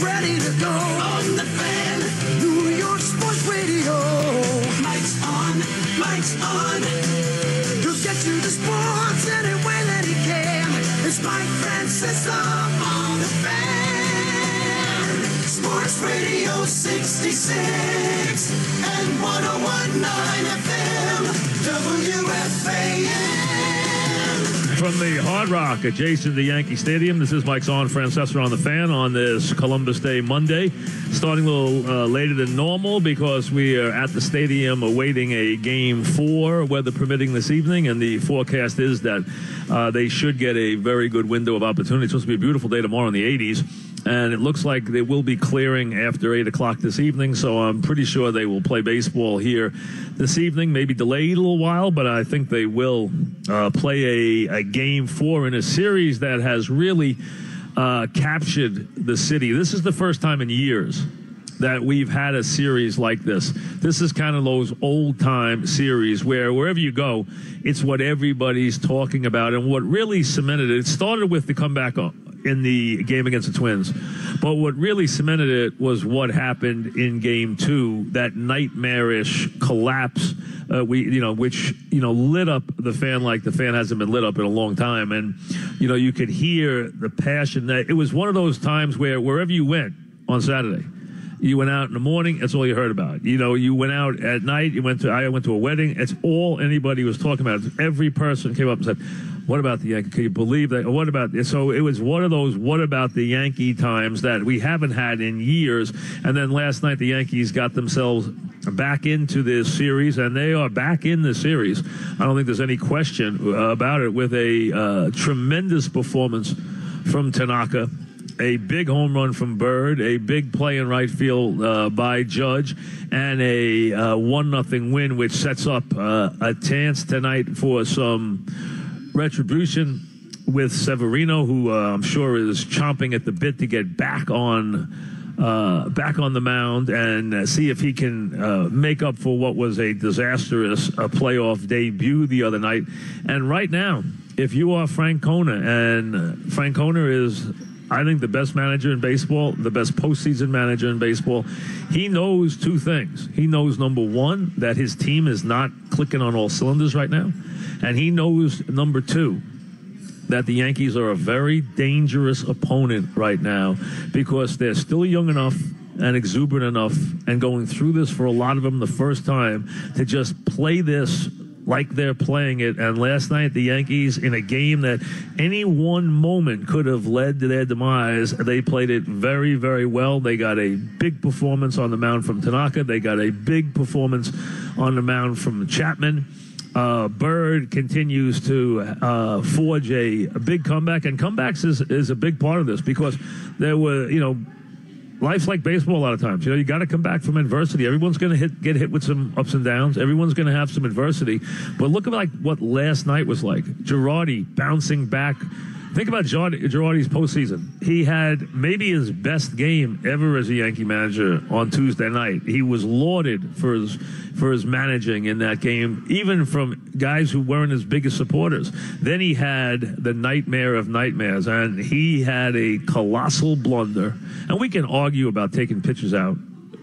ready to go. On the Fan, New York Sports Radio. Mike's on, Mike's on. He'll get you the sports any way that he can. It's Mike Francesa on the Fan. Sports Radio 66 and 101.9 FM, WFAN. From the Hard Rock adjacent to Yankee Stadium, this is Mike's on Francesa on the Fan on this Columbus Day Monday. Starting a little later than normal because we are at the stadium awaiting a Game 4, weather permitting this evening, and the forecast is that they should get a very good window of opportunity. It's supposed to be a beautiful day tomorrow in the 80s. And it looks like they will be clearing after 8 o'clock this evening, so I'm pretty sure they will play baseball here this evening, maybe delayed a little while, but I think they will play a Game 4 in a series that has really captured the city. This is the first time in years that we've had a series like this. This is kind of those old-time series where wherever you go, it's what everybody's talking about, and what really cemented it. It started with the comeback in the game against the Twins. But what really cemented it was what happened in Game 2, that nightmarish collapse, which lit up the fan like the fan hasn't been lit up in a long time. And, you could hear the passion. It was one of those times where wherever you went on Saturday, you went out in the morning, that's all you heard about. You went out at night, I went to a wedding, it's all anybody was talking about. Every person came up and said, what about the Yankee? Can you believe that? What about this? So it was one of those what about the Yankee times that we haven't had in years. And then last night the Yankees got themselves back into this series, and they are back in the series. I don't think there's any question about it, with a tremendous performance from Tanaka. A big home run from Bird, a big play in right field by Judge, and a 1-0 win, which sets up a chance tonight for some retribution with Severino, who I'm sure is chomping at the bit to get back on the mound and see if he can make up for what was a disastrous playoff debut the other night. And right now, if you are Frank Kona, and Frank Kona is, I think, the best manager in baseball, the best postseason manager in baseball. He knows two things. He knows, number one, that his team is not clicking on all cylinders right now. And he knows, number two, that the Yankees are a very dangerous opponent right now because they're still young enough and exuberant enough and going through this for a lot of them the first time to just play this like they're playing it. And last night, the Yankees, in a game that any one moment could have led to their demise, they played it very, very well. They got a big performance on the mound from Tanaka. They got a big performance on the mound from Chapman. Bird continues to forge a big comeback, and comebacks is a big part of this because there were, life's like baseball a lot of times. You got to come back from adversity. Everyone's going to get hit with some ups and downs. Everyone's going to have some adversity. But look at what last night was like. Girardi bouncing back. Think about Girardi's postseason. He had maybe his best game ever as a Yankee manager on Tuesday night. He was lauded for his managing in that game, even from guys who weren't his biggest supporters. Then he had the nightmare of nightmares, and he had a colossal blunder. And we can argue about taking pitchers out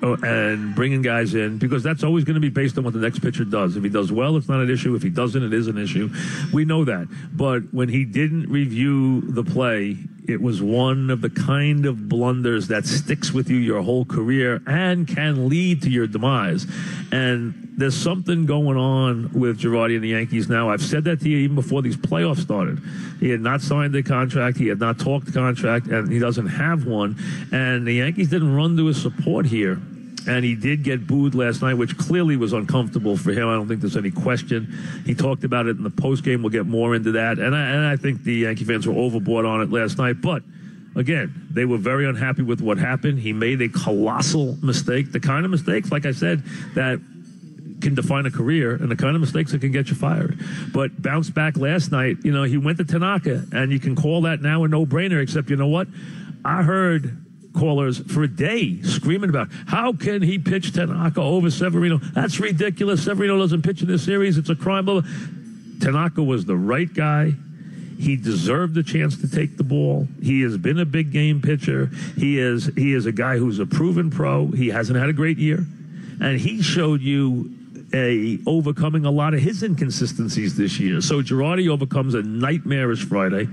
and bringing guys in, because that's always going to be based on what the next pitcher does. If he does well, it's not an issue. If he doesn't, it is an issue. We know that. But when he didn't review the play, it was one of the kind of blunders that sticks with you your whole career and can lead to your demise. And there's something going on with Girardi and the Yankees now. I've said that to you even before these playoffs started. He had not signed the contract. He had not talked the contract, and he doesn't have one. And the Yankees didn't run to his support here. And he did get booed last night, which clearly was uncomfortable for him. I don't think there's any question. He talked about it in the postgame. We'll get more into that. And I think the Yankee fans were overboard on it last night. But, again, they were very unhappy with what happened. He made a colossal mistake, the kind of mistakes, like I said, that can define a career, and the kind of mistakes that can get you fired. But bounced back last night. He went to Tanaka, and you can call that now a no-brainer, except you know what? I heard callers for a day screaming about how can he pitch Tanaka over Severino. That's ridiculous. Severino doesn't pitch in this series. It's a crime. Tanaka was the right guy. He deserved a chance to take the ball. He has been a big game pitcher. He is a guy who's a proven pro. He hasn't had a great year. And he showed you overcoming a lot of his inconsistencies this year. So Girardi overcomes a nightmarish Friday.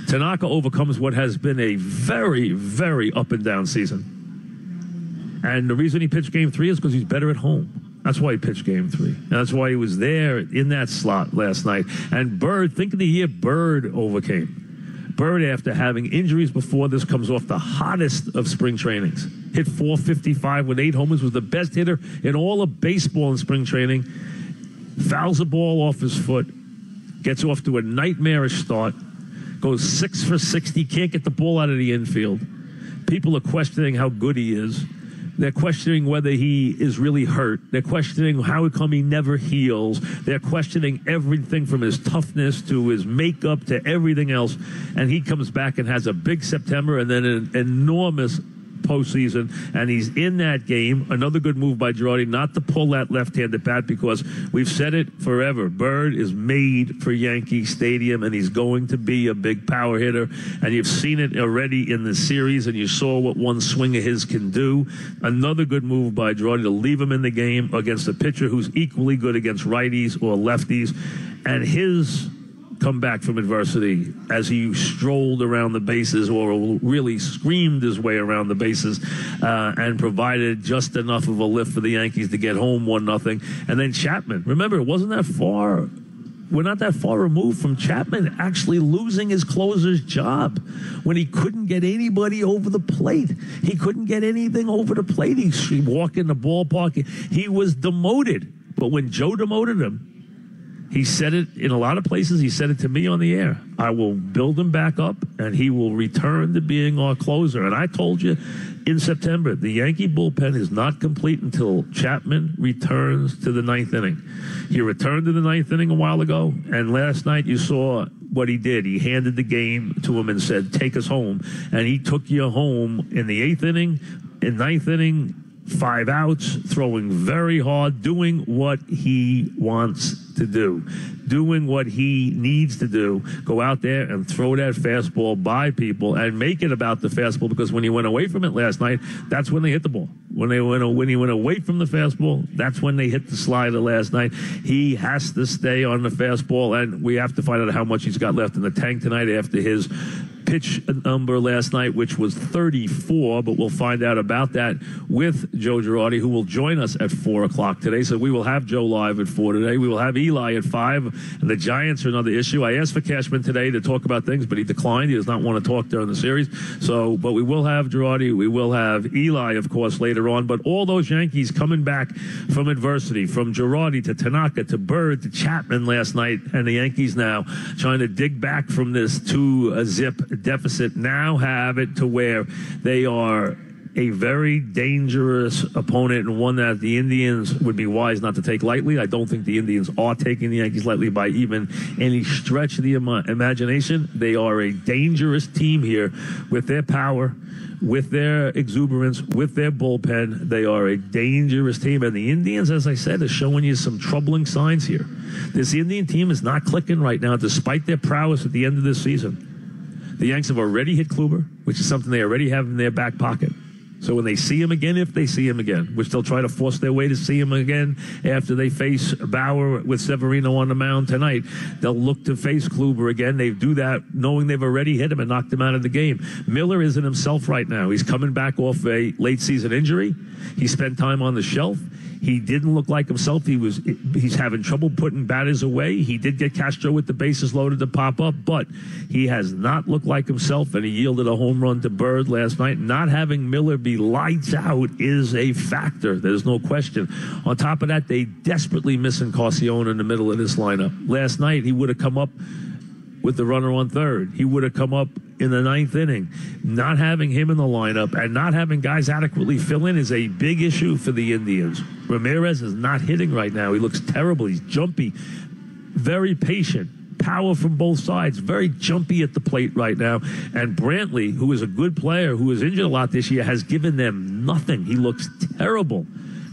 Tanaka overcomes what has been a very, very up and down season. And the reason he pitched game 3 is because he's better at home. That's why he pitched game 3. And that's why he was there in that slot last night. And Bird, think of the year Bird overcame. Bird, after having injuries before this, comes off the hottest of spring trainings. Hit .455 with 8 homers, was the best hitter in all of baseball in spring training. Fouls the ball off his foot, gets off to a nightmarish start, goes 6 for 60, can't get the ball out of the infield. People are questioning how good he is. They're questioning whether he is really hurt. They're questioning how come he never heals. They're questioning everything from his toughness to his makeup to everything else. And he comes back and has a big September and then an enormous postseason, and he's in that game. Another good move by Girardi not to pull that left-handed bat, because we've said it forever. Bird is made for Yankee Stadium, and he's going to be a big power hitter, and you've seen it already in the series, and you saw what one swing of his can do. Another good move by Girardi to leave him in the game against a pitcher who's equally good against righties or lefties, and his come back from adversity as he strolled around the bases, or really screamed his way around the bases, and provided just enough of a lift for the Yankees to get home 1-0. And then Chapman, remember, it wasn't that far. We're not that far removed from Chapman actually losing his closer's job when he couldn't get anybody over the plate. He couldn't get anything over the plate. He walked in the ballpark. He was demoted. But when Joe demoted him, he said it in a lot of places. He said it to me on the air. I will build him back up, and he will return to being our closer. And I told you in September, the Yankee bullpen is not complete until Chapman returns to the 9th inning. He returned to the 9th inning a while ago, and last night you saw what he did. He handed the game to him and said, take us home. And he took you home in the 8th inning, in 9th inning, 5 outs, throwing very hard, doing what he wants to do, doing what he needs to do. Go out there and throw that fastball by people and make it about the fastball, because when he went away from it last night, that's when they hit the ball. When he went away from the fastball, that's when they hit the slider last night. He has to stay on the fastball, and we have to find out how much he's got left in the tank tonight after his pitch number last night, which was 34, but we'll find out about that with Joe Girardi, who will join us at 4 o'clock today. So we will have Joe live at 4 today. We will have Eli at 5, and the Giants are another issue. I asked for Cashman today to talk about things, but he declined. He does not want to talk during the series. But we will have Girardi. We will have Eli, of course, later on. But all those Yankees coming back from adversity, from Girardi to Tanaka to Bird to Chapman last night, and the Yankees now trying to dig back from this 2-zip deficit, now have it to where they are a very dangerous opponent, and one that the Indians would be wise not to take lightly. I don't think the Indians are taking the Yankees lightly by even any stretch of the imagination. They are a dangerous team here with their power, with their exuberance, with their bullpen. They are a dangerous team, and the Indians, as I said, are showing you some troubling signs here. This Indian team is not clicking right now, despite their prowess at the end of this season. The Yanks have already hit Kluber, which is something they already have in their back pocket. So when they see him again, if they see him again, which they'll try to force their way to see him again after they face Bauer with Severino on the mound tonight, they'll look to face Kluber again. They do that knowing they've already hit him and knocked him out of the game. Miller isn't himself right now. He's coming back off a late season injury. He spent time on the shelf. He didn't look like himself. He's having trouble putting batters away. He did get Castro with the bases loaded to pop up, but he has not looked like himself, and he yielded a home run to Bird last night. Not having Miller be lights out is a factor. There's no question. On top of that, they desperately missing Carcione in the middle of this lineup. Last night, he would have come up with the runner on third. He would have come up in the 9th inning. Not having him in the lineup and not having guys adequately fill in is a big issue for the Indians. Ramirez is not hitting right now. He looks terrible. He's jumpy, very patient, power from both sides, very jumpy at the plate right now. And Brantley, who is a good player, who was injured a lot this year, has given them nothing. He looks terrible.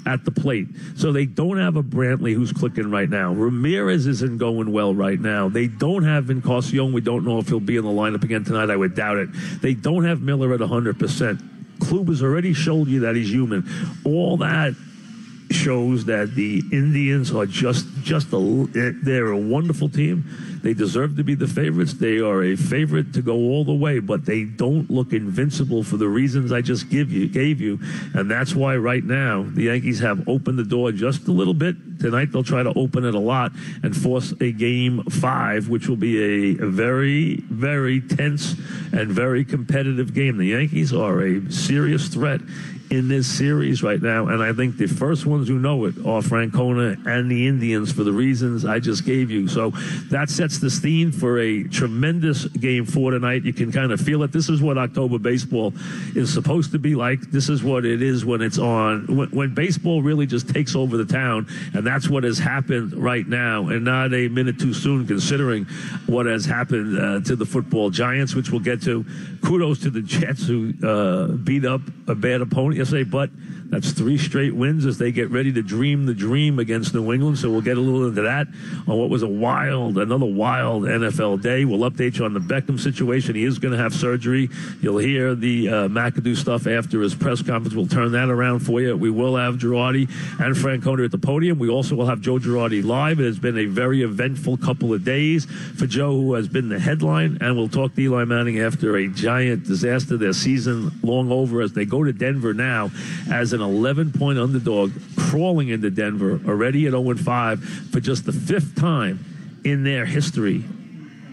at the plate. So they don't have a Brantley who's clicking right now. Ramirez isn't going well right now. They don't have Encarnacion. We don't know if he'll be in the lineup again tonight. I would doubt it. They don't have Miller at 100%. Kluber's already showed you that he's human. All that shows that the Indians are they're a wonderful team. They deserve to be the favorites. They are a favorite to go all the way, but they don't look invincible for the reasons I just gave you. And that's why right now the Yankees have opened the door just a little bit. Tonight they'll try to open it a lot and force a Game 5, which will be a very, very tense and very competitive game. The Yankees are a serious threat in this series right now, and I think the first ones who know it are Francona and the Indians for the reasons I just gave you. So that sets the scene for a tremendous Game 4 tonight. You can kind of feel it. This is what October baseball is supposed to be like. This is what it is when it's on, when baseball really just takes over the town, and that's what has happened right now, and not a minute too soon considering what has happened to the football giants, which we'll get to. Kudos to the Jets who beat up a bad opponent yesterday, but that's 3 straight wins as they get ready to dream the dream against New England. So we'll get a little into that on what was another wild NFL day. We'll update you on the Beckham situation. He is going to have surgery. You'll hear the McAdoo stuff after his press conference. We'll turn that around for you. We will have Girardi and Francona at the podium. We also will have Joe Girardi live. It has been a very eventful couple of days for Joe, who has been the headline, and we'll talk to Eli Manning after a giant disaster. Their season long over as they go to Denver now as an 11-point underdog, crawling into Denver, already at 0-5 for just the 5th time in their history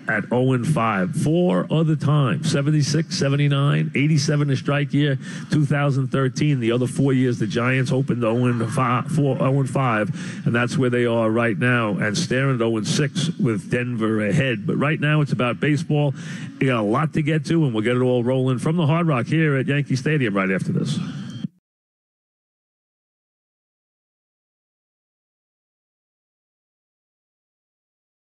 at 0-5. 4 other times, 76, 79, 87 the strike year, 2013. The other 4 years, the Giants opened 0-5, and that's where they are right now, and staring at 0-6 with Denver ahead. But right now, it's about baseball. We got a lot to get to, and we'll get it all rolling from the Hard Rock here at Yankee Stadium right after this.